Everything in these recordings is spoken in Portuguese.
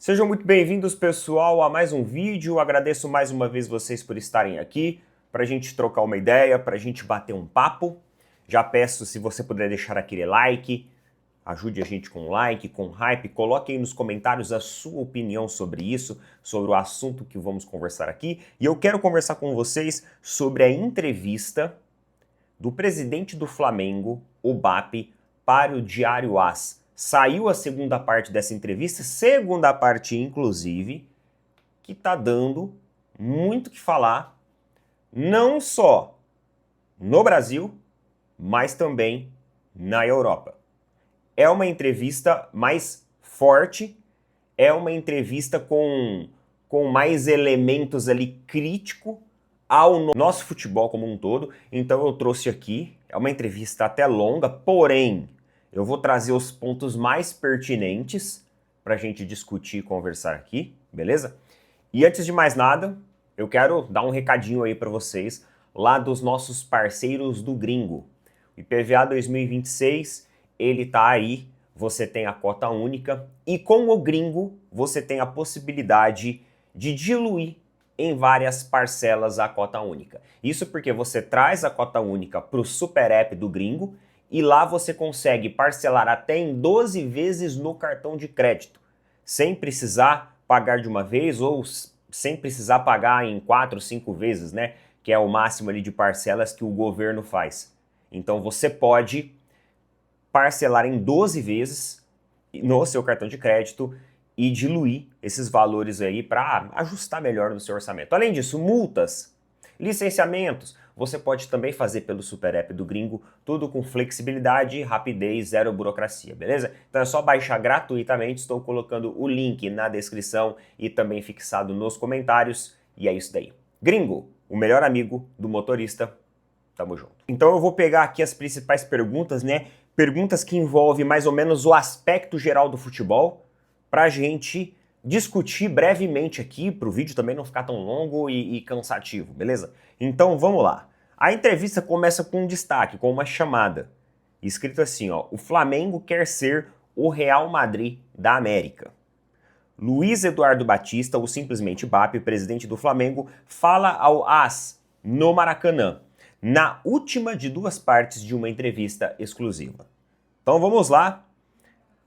Sejam muito bem-vindos, pessoal, a mais um vídeo. Agradeço mais uma vez vocês por estarem aqui, para a gente trocar uma ideia, para a gente bater um papo. Já peço, se você puder deixar aquele like, ajude a gente com like, com hype, coloque aí nos comentários a sua opinião sobre isso, sobre o assunto que vamos conversar aqui. E eu quero conversar com vocês sobre a entrevista do presidente do Flamengo, o BAP, para o Diário AS. Saiu a segunda parte dessa entrevista, segunda parte inclusive, que tá dando muito o que falar, não só no Brasil, mas também na Europa. É uma entrevista mais forte, é uma entrevista com mais elementos ali crítico ao nosso futebol como um todo. Então eu trouxe aqui, é uma entrevista até longa, porém eu vou trazer os pontos mais pertinentes para a gente discutir e conversar aqui, beleza? E antes de mais nada, eu quero dar um recadinho aí para vocês lá dos nossos parceiros do Gringo. O IPVA 2026, ele tá aí, você tem a cota única e com o Gringo você tem a possibilidade de diluir em várias parcelas a cota única. Isso porque você traz a cota única para o Super App do Gringo e lá você consegue parcelar até em 12 vezes no cartão de crédito, sem precisar pagar de uma vez ou sem precisar pagar em 4, 5 vezes, né? Que é o máximo ali de parcelas que o governo faz. Então você pode parcelar em 12 vezes no seu cartão de crédito e diluir esses valores aí para ajustar melhor no seu orçamento. Além disso, multas, licenciamentos, você pode também fazer pelo Super App do Gringo, tudo com flexibilidade, rapidez, zero burocracia, beleza? Então é só baixar gratuitamente, estou colocando o link na descrição e também fixado nos comentários, e é isso daí. Gringo, o melhor amigo do motorista, tamo junto. Então eu vou pegar aqui as principais perguntas, né? Perguntas que envolvem mais ou menos o aspecto geral do futebol, pra gente discutir brevemente aqui, pro vídeo também não ficar tão longo e cansativo, beleza? Então vamos lá. A entrevista começa com um destaque, com uma chamada, escrito assim, ó: o Flamengo quer ser o Real Madrid da América. Luiz Eduardo Batista, ou simplesmente BAP, presidente do Flamengo, fala ao AS no Maracanã, na última de duas partes de uma entrevista exclusiva. Então vamos lá,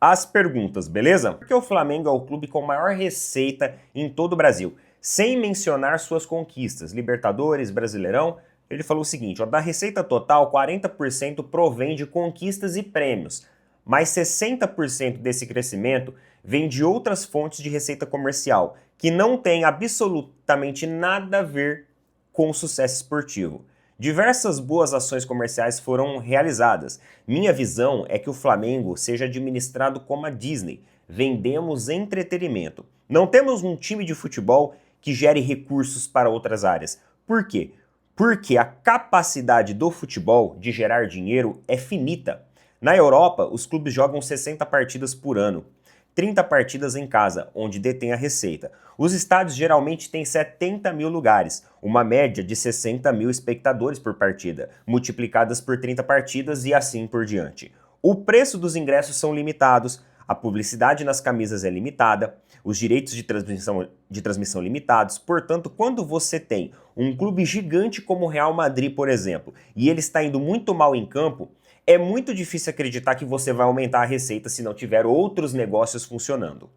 as perguntas, beleza? Porque o Flamengo é o clube com maior receita em todo o Brasil, sem mencionar suas conquistas, Libertadores, Brasileirão. Ele falou o seguinte, ó: da receita total, 40% provém de conquistas e prêmios, mas 60% desse crescimento vem de outras fontes de receita comercial, que não tem absolutamente nada a ver com o sucesso esportivo. Diversas boas ações comerciais foram realizadas. Minha visão é que o Flamengo seja administrado como a Disney. Vendemos entretenimento. Não temos um time de futebol que gere recursos para outras áreas. Por quê? Porque a capacidade do futebol de gerar dinheiro é finita. Na Europa, os clubes jogam 60 partidas por ano. 30 partidas em casa, onde detém a receita. Os estádios geralmente têm 70 mil lugares, uma média de 60 mil espectadores por partida, multiplicadas por 30 partidas e assim por diante. O preço dos ingressos são limitados, a publicidade nas camisas é limitada, os direitos de transmissão limitados. Portanto, quando você tem um clube gigante como o Real Madrid, por exemplo, e ele está indo muito mal em campo, é muito difícil acreditar que você vai aumentar a receita se não tiver outros negócios funcionando.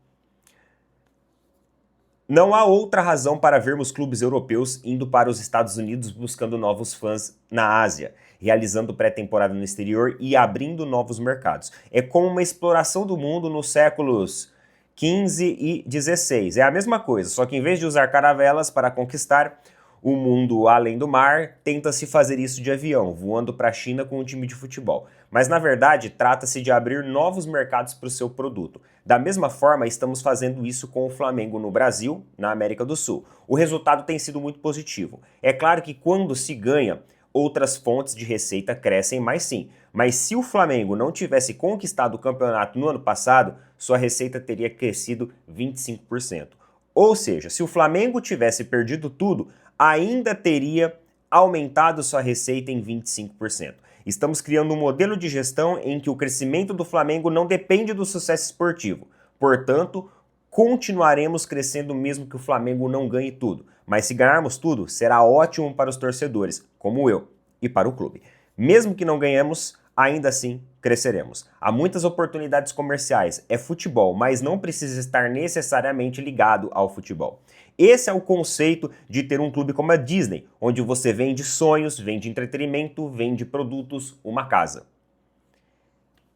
Não há outra razão para vermos clubes europeus indo para os Estados Unidos buscando novos fãs na Ásia, realizando pré-temporada no exterior e abrindo novos mercados. É como uma exploração do mundo nos séculos XV e XVI. É a mesma coisa, só que em vez de usar caravelas para conquistar o mundo além do mar, tenta-se fazer isso de avião, voando para a China com um time de futebol. Mas na verdade, trata-se de abrir novos mercados para o seu produto. Da mesma forma, estamos fazendo isso com o Flamengo no Brasil, na América do Sul. O resultado tem sido muito positivo. É claro que quando se ganha, outras fontes de receita crescem mais sim. Mas se o Flamengo não tivesse conquistado o campeonato no ano passado, sua receita teria crescido 25%. Ou seja, se o Flamengo tivesse perdido tudo, ainda teria aumentado sua receita em 25%. Estamos criando um modelo de gestão em que o crescimento do Flamengo não depende do sucesso esportivo. Portanto, continuaremos crescendo mesmo que o Flamengo não ganhe tudo. Mas se ganharmos tudo, será ótimo para os torcedores, como eu, e para o clube. Mesmo que não ganhemos, ainda assim cresceremos. Há muitas oportunidades comerciais, é futebol, mas não precisa estar necessariamente ligado ao futebol. Esse é o conceito de ter um clube como a Disney, onde você vende sonhos, vende entretenimento, vende produtos, uma casa.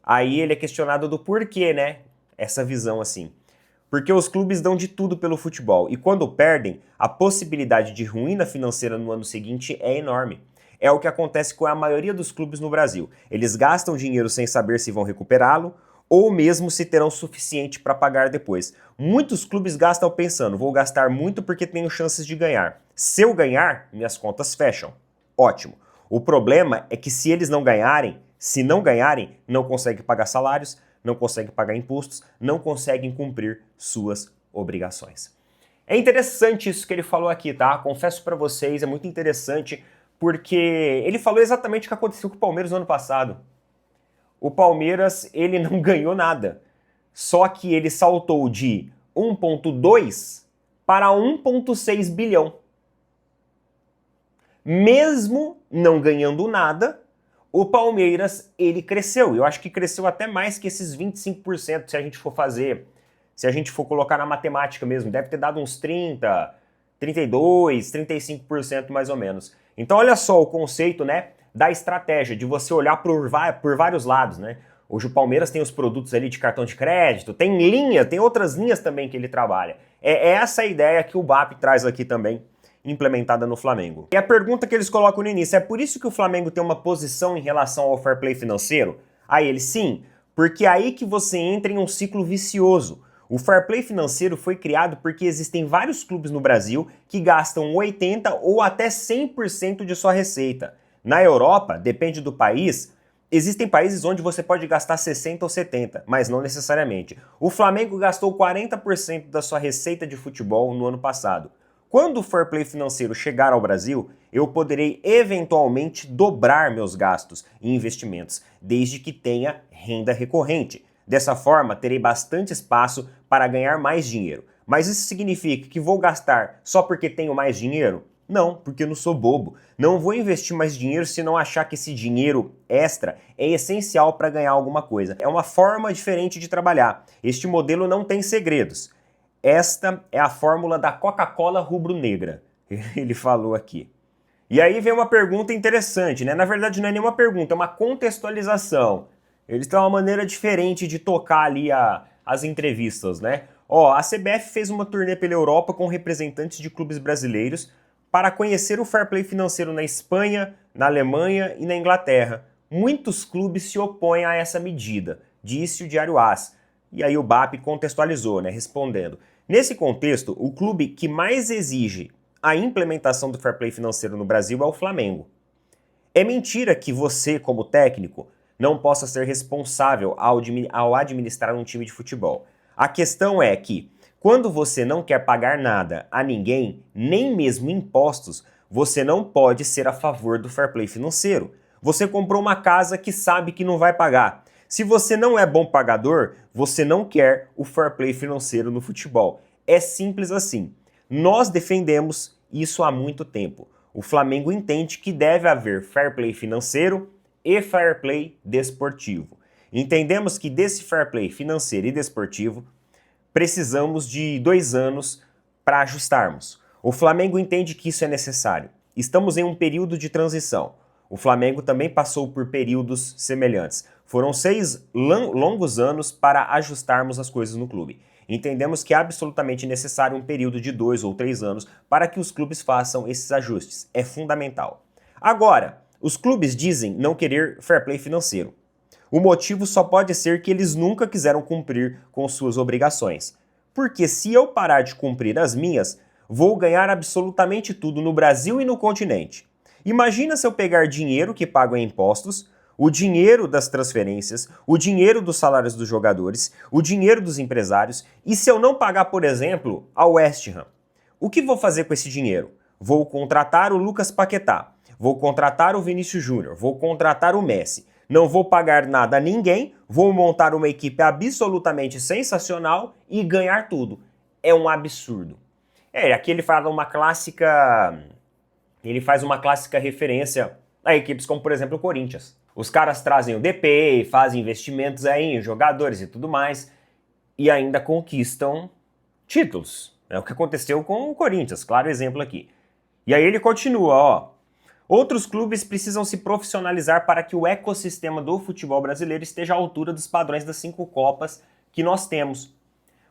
Aí ele é questionado do porquê, né? Essa visão assim. Porque os clubes dão de tudo pelo futebol e quando perdem, a possibilidade de ruína financeira no ano seguinte é enorme. É o que acontece com a maioria dos clubes no Brasil. Eles gastam dinheiro sem saber se vão recuperá-lo ou mesmo se terão o suficiente para pagar depois. Muitos clubes gastam pensando, vou gastar muito porque tenho chances de ganhar. Se eu ganhar, minhas contas fecham. Ótimo. O problema é que se eles não ganharem, não conseguem pagar salários, não conseguem pagar impostos, não conseguem cumprir suas obrigações. É interessante isso que ele falou aqui, tá? Confesso para vocês, é muito interessante porque ele falou exatamente o que aconteceu com o Palmeiras no ano passado. O Palmeiras, ele não ganhou nada, só que ele saltou de 1,2 para 1,6 bilhão. Mesmo não ganhando nada, o Palmeiras, ele cresceu. Eu acho que cresceu até mais que esses 25%, se a gente for colocar na matemática mesmo. Deve ter dado uns 30, 32, 35% mais ou menos. Então olha só o conceito, né, da estratégia, de você olhar por vários lados, né? Hoje o Palmeiras tem os produtos ali de cartão de crédito, tem outras linhas também que ele trabalha. É essa a ideia que o BAP traz aqui também, implementada no Flamengo. E a pergunta que eles colocam no início, é por isso que o Flamengo tem uma posição em relação ao fair play financeiro? Aí ele, sim, porque é aí que você entra em um ciclo vicioso. O fair play financeiro foi criado porque existem vários clubes no Brasil que gastam 80% ou até 100% de sua receita. Na Europa, depende do país, existem países onde você pode gastar 60% ou 70%, mas não necessariamente. O Flamengo gastou 40% da sua receita de futebol no ano passado. Quando o fair play financeiro chegar ao Brasil, eu poderei eventualmente dobrar meus gastos e investimentos, desde que tenha renda recorrente. Dessa forma, terei bastante espaço para ganhar mais dinheiro. Mas isso significa que vou gastar só porque tenho mais dinheiro? Não, porque eu não sou bobo. Não vou investir mais dinheiro se não achar que esse dinheiro extra é essencial para ganhar alguma coisa. É uma forma diferente de trabalhar. Este modelo não tem segredos. Esta é a fórmula da Coca-Cola rubro-negra, ele falou aqui. E aí vem uma pergunta interessante, né? Na verdade não é nenhuma pergunta, é uma contextualização. Eles têm uma maneira diferente de tocar ali as entrevistas, né? Ó, a CBF fez uma turnê pela Europa com representantes de clubes brasileiros para conhecer o fair play financeiro na Espanha, na Alemanha e na Inglaterra. Muitos clubes se opõem a essa medida, disse o Diário AS. E aí o BAP contextualizou, né, respondendo. Nesse contexto, o clube que mais exige a implementação do fair play financeiro no Brasil é o Flamengo. É mentira que você, como técnico, não possa ser responsável ao administrar um time de futebol. A questão é que, quando você não quer pagar nada a ninguém, nem mesmo impostos, você não pode ser a favor do fair play financeiro. Você comprou uma casa que sabe que não vai pagar. Se você não é bom pagador, você não quer o fair play financeiro no futebol. É simples assim. Nós defendemos isso há muito tempo. O Flamengo entende que deve haver fair play financeiro e fair play desportivo. Entendemos que desse fair play financeiro e desportivo, precisamos de 2 anos para ajustarmos. O Flamengo entende que isso é necessário. Estamos em um período de transição. O Flamengo também passou por períodos semelhantes. Foram 6 longos anos para ajustarmos as coisas no clube. Entendemos que é absolutamente necessário um período de 2 ou 3 anos para que os clubes façam esses ajustes. É fundamental. Agora, os clubes dizem não querer fair play financeiro. O motivo só pode ser que eles nunca quiseram cumprir com suas obrigações. Porque se eu parar de cumprir as minhas, vou ganhar absolutamente tudo no Brasil e no continente. Imagina se eu pegar dinheiro que pago em impostos, o dinheiro das transferências, o dinheiro dos salários dos jogadores, o dinheiro dos empresários, e se eu não pagar, por exemplo, ao West Ham. O que vou fazer com esse dinheiro? Vou contratar o Lucas Paquetá, vou contratar o Vinícius Júnior, vou contratar o Messi. Não vou pagar nada a ninguém, vou montar uma equipe absolutamente sensacional e ganhar tudo. é um absurdo. Aqui ele faz uma clássica referência a equipes como, por exemplo, o Corinthians. Os caras trazem o DP, fazem investimentos aí em jogadores e tudo mais, e ainda conquistam títulos. É o que aconteceu com o Corinthians, claro exemplo aqui. E aí ele continua, ó. Outros clubes precisam se profissionalizar para que o ecossistema do futebol brasileiro esteja à altura dos padrões das 5 Copas que nós temos.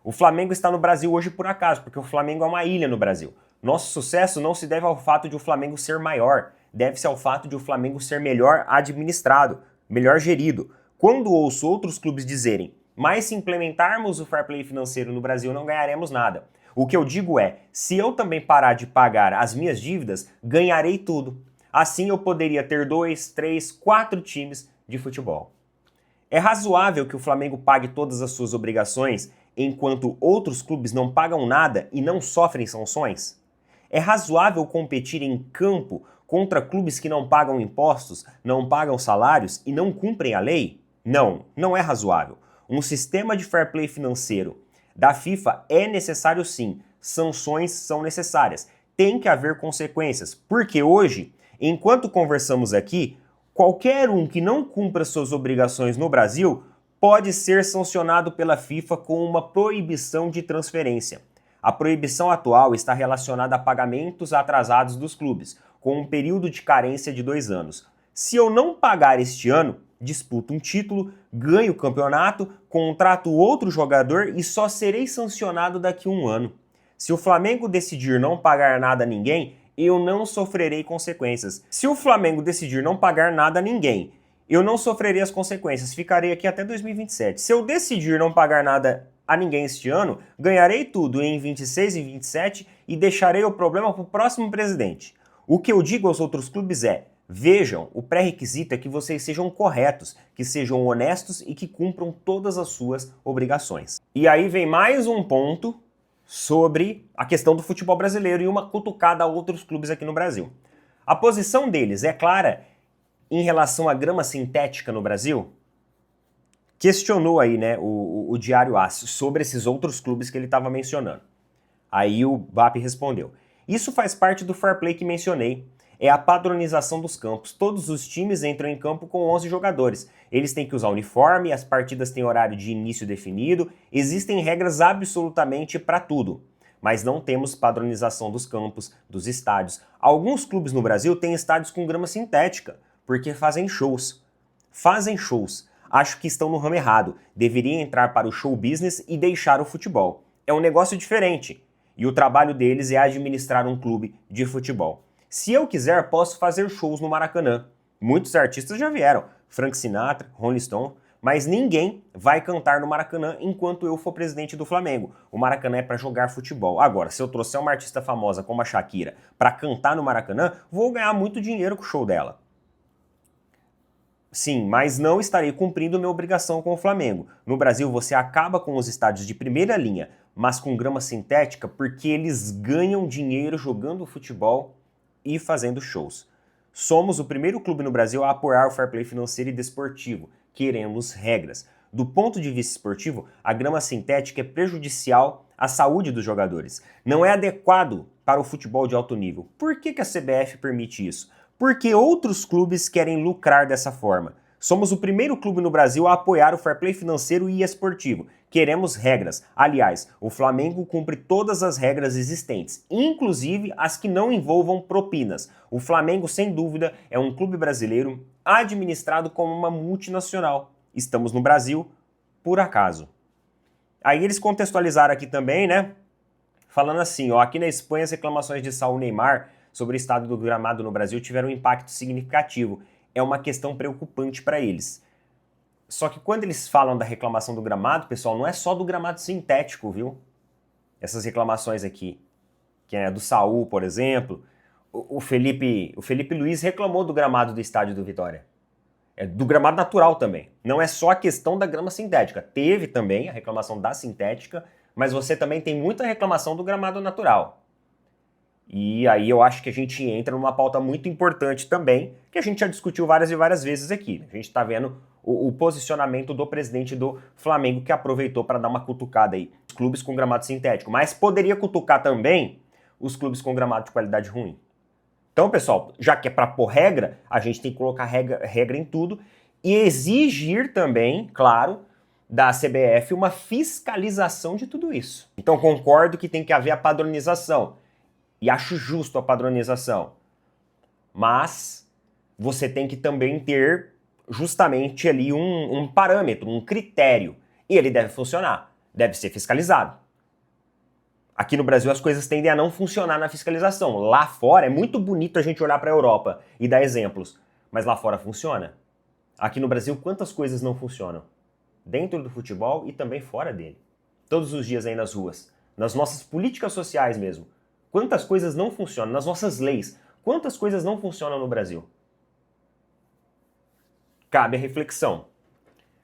O Flamengo está no Brasil hoje por acaso, porque o Flamengo é uma ilha no Brasil. Nosso sucesso não se deve ao fato de o Flamengo ser maior, deve-se ao fato de o Flamengo ser melhor administrado, melhor gerido. Quando ouço outros clubes dizerem, mas se implementarmos o fair play financeiro no Brasil não ganharemos nada. O que eu digo é, se eu também parar de pagar as minhas dívidas, ganharei tudo. Assim eu poderia ter 2, 3, 4 times de futebol. É razoável que o Flamengo pague todas as suas obrigações enquanto outros clubes não pagam nada e não sofrem sanções? É razoável competir em campo contra clubes que não pagam impostos, não pagam salários e não cumprem a lei? Não, não é razoável. Um sistema de fair play financeiro da FIFA é necessário sim, sanções são necessárias, tem que haver consequências, porque hoje, enquanto conversamos aqui, qualquer um que não cumpra suas obrigações no Brasil pode ser sancionado pela FIFA com uma proibição de transferência. A proibição atual está relacionada a pagamentos atrasados dos clubes, com um período de carência de 2 anos. Se eu não pagar este ano, disputo um título, ganho o campeonato, contrato outro jogador e só serei sancionado daqui a 1 ano. Se o Flamengo decidir não pagar nada a ninguém, eu não sofrerei consequências. Se o Flamengo decidir não pagar nada a ninguém, eu não sofrerei as consequências, ficarei aqui até 2027. Se eu decidir não pagar nada a ninguém este ano, ganharei tudo em 26 e 27 e deixarei o problema para o próximo presidente. O que eu digo aos outros clubes é, vejam, o pré-requisito é que vocês sejam corretos, que sejam honestos e que cumpram todas as suas obrigações. E aí vem mais um ponto sobre a questão do futebol brasileiro e uma cutucada a outros clubes aqui no Brasil. A posição deles é clara em relação à grama sintética no Brasil? Questionou aí, né, o Diário AS sobre esses outros clubes que ele estava mencionando. Aí o BAP respondeu, isso faz parte do fair play que mencionei, é a padronização dos campos. Todos os times entram em campo com 11 jogadores. Eles têm que usar uniforme, as partidas têm horário de início definido, existem regras absolutamente para tudo. Mas não temos padronização dos campos, dos estádios. Alguns clubes no Brasil têm estádios com grama sintética, porque fazem shows. Fazem shows. Acho que estão no ramo errado. Deveriam entrar para o show business e deixar o futebol. É um negócio diferente. E o trabalho deles é administrar um clube de futebol. Se eu quiser, posso fazer shows no Maracanã. Muitos artistas já vieram. Frank Sinatra, Rolling Stone. Mas ninguém vai cantar no Maracanã enquanto eu for presidente do Flamengo. O Maracanã é para jogar futebol. Agora, se eu trouxer uma artista famosa como a Shakira para cantar no Maracanã, vou ganhar muito dinheiro com o show dela. Sim, mas não estarei cumprindo minha obrigação com o Flamengo. No Brasil, você acaba com os estádios de primeira linha, mas com grama sintética, porque eles ganham dinheiro jogando futebol e fazendo shows. Somos o primeiro clube no Brasil a apoiar o fair play financeiro e desportivo. Queremos regras. Do ponto de vista esportivo, a grama sintética é prejudicial à saúde dos jogadores. Não é adequado para o futebol de alto nível. Por que a CBF permite isso? Porque outros clubes querem lucrar dessa forma. Somos o primeiro clube no Brasil a apoiar o fair play financeiro e esportivo. Queremos regras. Aliás, o Flamengo cumpre todas as regras existentes, inclusive as que não envolvam propinas. O Flamengo, sem dúvida, é um clube brasileiro administrado como uma multinacional. Estamos no Brasil, por acaso. Aí eles contextualizaram aqui também, né? Falando assim, ó, aqui na Espanha as reclamações de Saúl Neymar sobre o estado do gramado no Brasil tiveram um impacto significativo. É uma questão preocupante para eles. Só que quando eles falam da reclamação do gramado, pessoal, não é só do gramado sintético, viu? Essas reclamações aqui, que é do Saúl, por exemplo. O Felipe Luiz reclamou do gramado do estádio do Vitória. É do gramado natural também. Não é só a questão da grama sintética. Teve também a reclamação da sintética, mas você também tem muita reclamação do gramado natural. E aí eu acho que a gente entra numa pauta muito importante também, que a gente já discutiu várias e várias vezes aqui. A gente está vendo o posicionamento do presidente do Flamengo, que aproveitou para dar uma cutucada aí. Os clubes com gramado sintético, mas poderia cutucar também os clubes com gramado de qualidade ruim. Então, pessoal, já que é para pôr regra, a gente tem que colocar regra em tudo e exigir também, claro, da CBF uma fiscalização de tudo isso. Então, concordo que tem que haver a padronização e acho justo a padronização, mas você tem que também ter justamente ali um parâmetro, um critério, e ele deve funcionar, deve ser fiscalizado. Aqui no Brasil as coisas tendem a não funcionar na fiscalização. Lá fora é muito bonito a gente olhar para a Europa e dar exemplos, mas lá fora funciona. Aqui no Brasil quantas coisas não funcionam? Dentro do futebol e também fora dele. Todos os dias aí nas ruas, nas nossas políticas sociais mesmo. Quantas coisas não funcionam? Nas nossas leis, quantas coisas não funcionam no Brasil? Cabe a reflexão.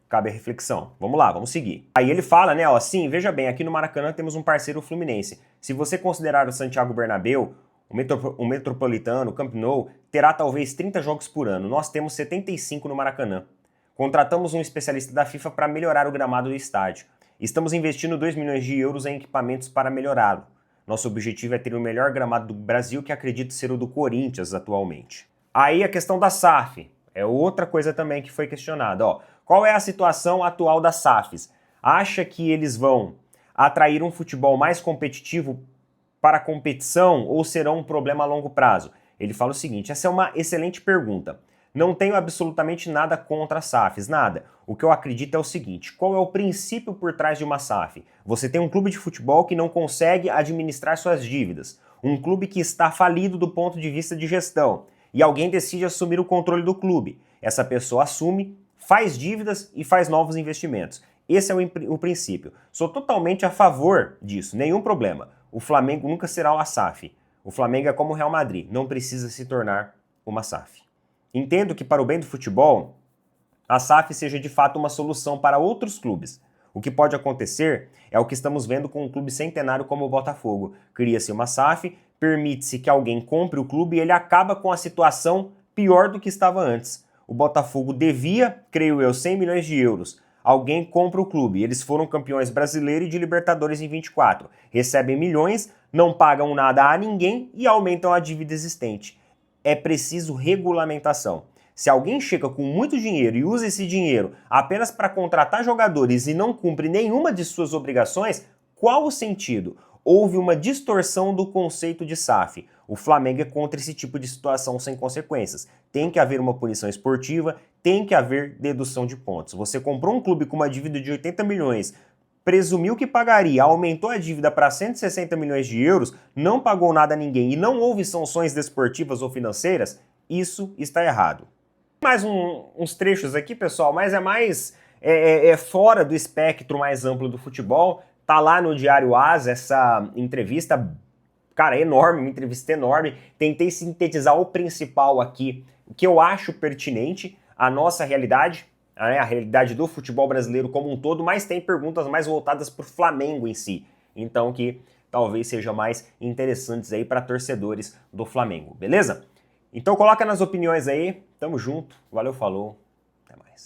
Cabe a reflexão. Vamos lá, vamos seguir. Aí ele fala, né, ó, sim, veja bem, aqui no Maracanã temos um parceiro Fluminense. Se você considerar o Santiago Bernabéu, o Metropolitano, o Camp Nou, terá talvez 30 jogos por ano. Nós temos 75 no Maracanã. Contratamos um especialista da FIFA para melhorar o gramado do estádio. Estamos investindo 2 milhões de euros em equipamentos para melhorá-lo. Nosso objetivo é ter o melhor gramado do Brasil, que acredito ser o do Corinthians atualmente. Aí a questão da SAF. É outra coisa também que foi questionada, ó. Qual é a situação atual das SAFs? Acha que eles vão atrair um futebol mais competitivo para a competição ou serão um problema a longo prazo? Ele fala o seguinte, essa é uma excelente pergunta. Não tenho absolutamente nada contra as SAFs, nada. O que eu acredito é o seguinte, qual é o princípio por trás de uma SAF? Você tem um clube de futebol que não consegue administrar suas dívidas, um clube que está falido do ponto de vista de gestão, e alguém decide assumir o controle do clube. Essa pessoa assume, faz dívidas e faz novos investimentos. Esse é o princípio. Sou totalmente a favor disso, nenhum problema. O Flamengo nunca será uma SAF. O Flamengo é como o Real Madrid, não precisa se tornar uma SAF. Entendo que para o bem do futebol, a SAF seja de fato uma solução para outros clubes. O que pode acontecer é o que estamos vendo com um clube centenário como o Botafogo. Cria-se uma SAF, permite-se que alguém compre o clube e ele acaba com a situação pior do que estava antes. O Botafogo devia, creio eu, 100 milhões de euros. Alguém compra o clube. Eles foram campeões brasileiros e de Libertadores em 24. Recebem milhões, não pagam nada a ninguém e aumentam a dívida existente. É preciso regulamentação. Se alguém chega com muito dinheiro e usa esse dinheiro apenas para contratar jogadores e não cumpre nenhuma de suas obrigações, qual o sentido? Houve uma distorção do conceito de SAF. O Flamengo é contra esse tipo de situação sem consequências. Tem que haver uma punição esportiva, tem que haver dedução de pontos. Você comprou um clube com uma dívida de 80 milhões, presumiu que pagaria, aumentou a dívida para 160 milhões de euros, não pagou nada a ninguém e não houve sanções desportivas ou financeiras, isso está errado. Mais uns trechos aqui, pessoal, mas é fora do espectro mais amplo do futebol. Tá lá no Diário AS essa entrevista, cara, enorme, uma entrevista enorme. Tentei sintetizar o principal aqui, o que eu acho pertinente, a nossa realidade, né, a realidade do futebol brasileiro como um todo, mas tem perguntas mais voltadas para o Flamengo em si. Então que talvez sejam mais interessantes aí para torcedores do Flamengo, beleza? Então coloca nas opiniões aí, tamo junto, valeu, falou, até mais.